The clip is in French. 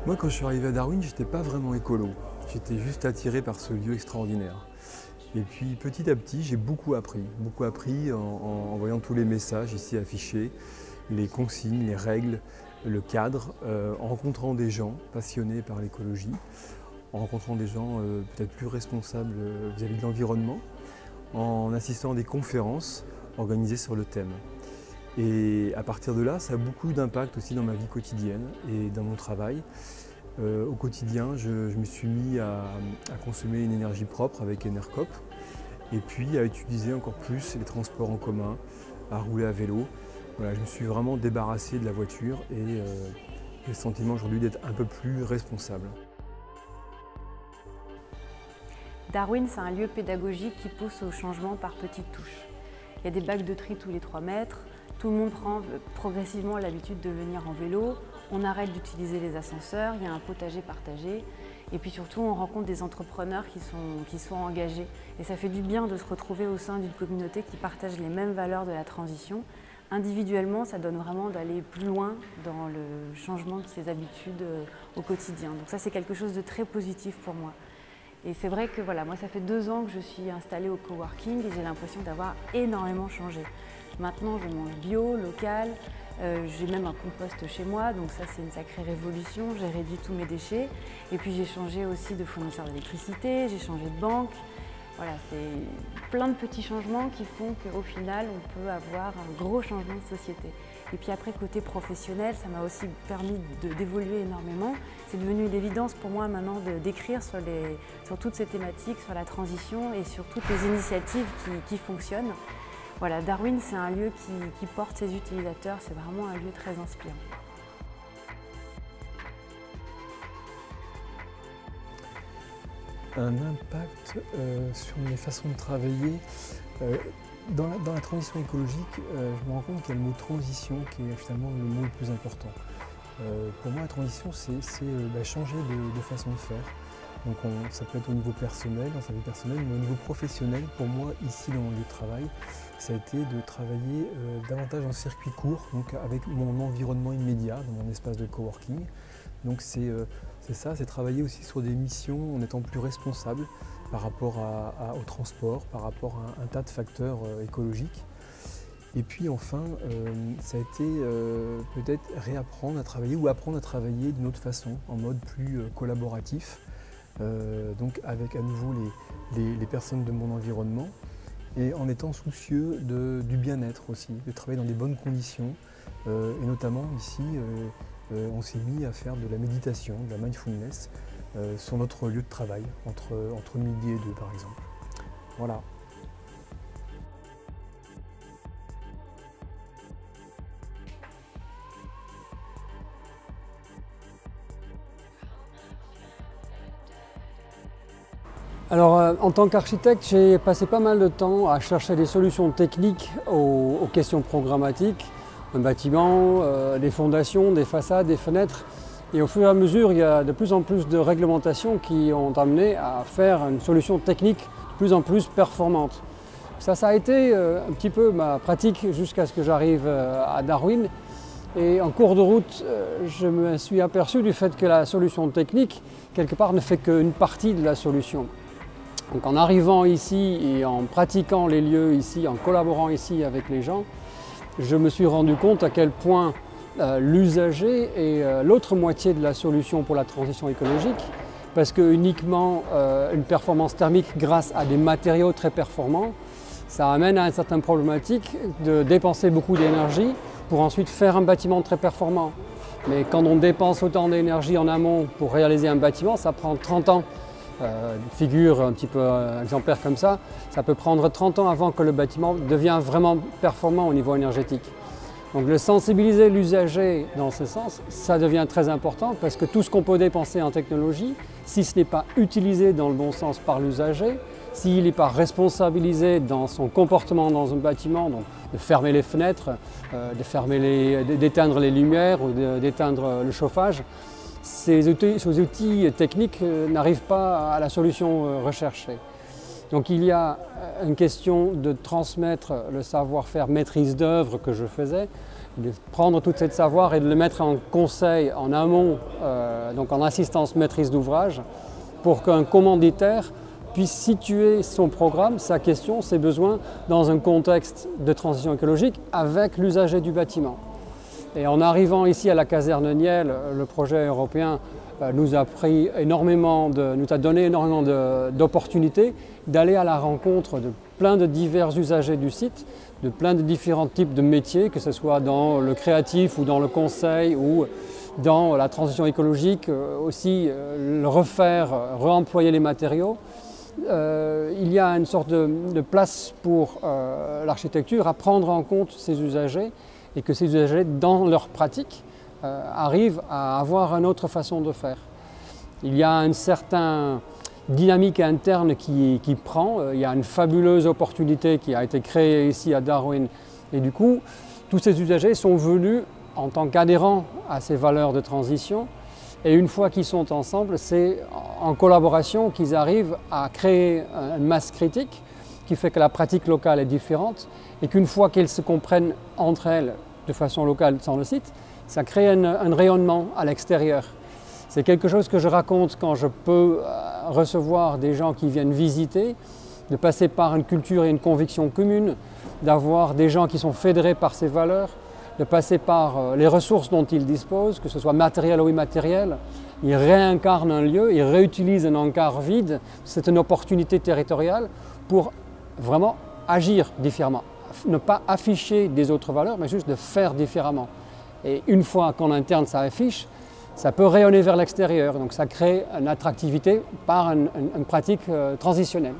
Moi, quand je suis arrivé à Darwin, je n'étais pas vraiment écolo. J'étais juste attiré par ce lieu extraordinaire. Et puis petit à petit, j'ai beaucoup appris en voyant tous les messages ici affichés, les consignes, les règles, le cadre, en rencontrant des gens passionnés par l'écologie, en rencontrant des gens peut-être plus responsables vis-à-vis de l'environnement, en assistant à des conférences organisées sur le thème. Et à partir de là, ça a beaucoup d'impact aussi dans ma vie quotidienne et dans mon travail. Au quotidien, je me suis mis à consommer une énergie propre avec Enercop et puis à utiliser encore plus les transports en commun, à rouler à vélo. Voilà, je me suis vraiment débarrassé de la voiture et j'ai le sentiment aujourd'hui d'être un peu plus responsable. Darwin, c'est un lieu pédagogique qui pousse au changement par petites touches. Il y a des bacs de tri tous les 3 mètres, tout le monde prend progressivement l'habitude de venir en vélo, on arrête d'utiliser les ascenseurs, il y a un potager partagé et puis surtout on rencontre des entrepreneurs qui sont engagés. Et ça fait du bien de se retrouver au sein d'une communauté qui partage les mêmes valeurs de la transition. Individuellement, ça donne vraiment d'aller plus loin dans le changement de ses habitudes au quotidien. Donc ça, c'est quelque chose de très positif pour moi. Et c'est vrai que voilà, moi ça fait 2 ans que je suis installée au coworking et j'ai l'impression d'avoir énormément changé. Maintenant je mange bio, local, j'ai même un compost chez moi, donc ça c'est une sacrée révolution, j'ai réduit tous mes déchets. Et puis j'ai changé aussi de fournisseur d'électricité, j'ai changé de banque. Voilà, c'est plein de petits changements qui font qu'au final on peut avoir un gros changement de société. Et puis après, côté professionnel, ça m'a aussi permis d'évoluer énormément. C'est devenu une évidence pour moi maintenant d'écrire sur toutes ces thématiques, sur la transition et sur toutes les initiatives qui fonctionnent. Voilà, Darwin, c'est un lieu qui porte ses utilisateurs, c'est vraiment un lieu très inspirant. Un impact sur mes façons de travailler. Dans la transition écologique, je me rends compte qu'il y a le mot transition qui est finalement le mot le plus important. Pour moi, la transition, c'est changer de façon de faire. Donc ça peut être au niveau personnel, dans sa vie personnelle, mais au niveau professionnel, pour moi, ici dans mon lieu de travail, ça a été de travailler davantage en circuit court, donc avec mon environnement immédiat, dans mon espace de coworking. Donc c'est ça, c'est travailler aussi sur des missions en étant plus responsable par rapport au transport, par rapport à un tas de facteurs écologiques. Et puis enfin, ça a été peut-être réapprendre à travailler ou apprendre à travailler d'une autre façon, en mode plus collaboratif, donc avec à nouveau les personnes de mon environnement et en étant soucieux du bien-être aussi, de travailler dans des bonnes conditions et notamment ici, on s'est mis à faire de la méditation, de la mindfulness sur notre lieu de travail, entre midi et 2 par exemple. Voilà. Alors, en tant qu'architecte, j'ai passé pas mal de temps à chercher des solutions techniques aux questions programmatiques, un bâtiment, des fondations, des façades, des fenêtres. Et au fur et à mesure, il y a de plus en plus de réglementations qui ont amené à faire une solution technique de plus en plus performante. Ça a été un petit peu ma pratique jusqu'à ce que j'arrive à Darwin. Et en cours de route, je me suis aperçu du fait que la solution technique, quelque part, ne fait qu'une partie de la solution. Donc en arrivant ici et en pratiquant les lieux ici, en collaborant ici avec les gens, je me suis rendu compte à quel point l'usager est l'autre moitié de la solution pour la transition écologique, parce que uniquement une performance thermique grâce à des matériaux très performants, ça amène à une certaine problématique de dépenser beaucoup d'énergie pour ensuite faire un bâtiment très performant. Mais quand on dépense autant d'énergie en amont pour réaliser un bâtiment, ça prend 30 ans. Une figure un petit peu exemplaire comme ça peut prendre 30 ans avant que le bâtiment devienne vraiment performant au niveau énergétique. Donc le sensibiliser l'usager dans ce sens, ça devient très important parce que tout ce qu'on peut dépenser en technologie, si ce n'est pas utilisé dans le bon sens par l'usager, s'il n'est pas responsabilisé dans son comportement dans un bâtiment, donc de fermer les fenêtres, d'éteindre les lumières ou d'éteindre le chauffage, ces outils techniques n'arrivent pas à la solution recherchée. Donc il y a une question de transmettre le savoir-faire maîtrise d'œuvre que je faisais de prendre tout ce savoir et de le mettre en conseil, en amont, donc en assistance maîtrise d'ouvrage, pour qu'un commanditaire puisse situer son programme, sa question, ses besoins dans un contexte de transition écologique avec l'usager du bâtiment. Et en arrivant ici à la caserne Niel, le projet européen nous a donné énormément d'opportunités d'aller à la rencontre de plein de divers usagers du site, de plein de différents types de métiers, que ce soit dans le créatif ou dans le conseil ou dans la transition écologique, aussi réemployer les matériaux. Il y a une sorte de place pour l'architecture à prendre en compte ces usagers et que ces usagers, dans leur pratique, arrivent à avoir une autre façon de faire. Il y a une certaine dynamique interne qui prend. Il y a une fabuleuse opportunité qui a été créée ici à Darwin. Et du coup, tous ces usagers sont venus en tant qu'adhérents à ces valeurs de transition. Et une fois qu'ils sont ensemble, c'est en collaboration qu'ils arrivent à créer une masse critique qui fait que la pratique locale est différente et qu'une fois qu'elles se comprennent entre elles de façon locale sur le site, ça crée un rayonnement à l'extérieur. C'est quelque chose que je raconte quand je peux recevoir des gens qui viennent visiter, de passer par une culture et une conviction commune, d'avoir des gens qui sont fédérés par ces valeurs, de passer par les ressources dont ils disposent, que ce soit matériel ou immatériel. Ils réincarnent un lieu, ils réutilisent un encart vide. C'est une opportunité territoriale pour vraiment agir différemment. Ne pas afficher des autres valeurs, mais juste de faire différemment. Et une fois qu'en interne ça affiche, ça peut rayonner vers l'extérieur. Donc ça crée une attractivité par une pratique transitionnelle.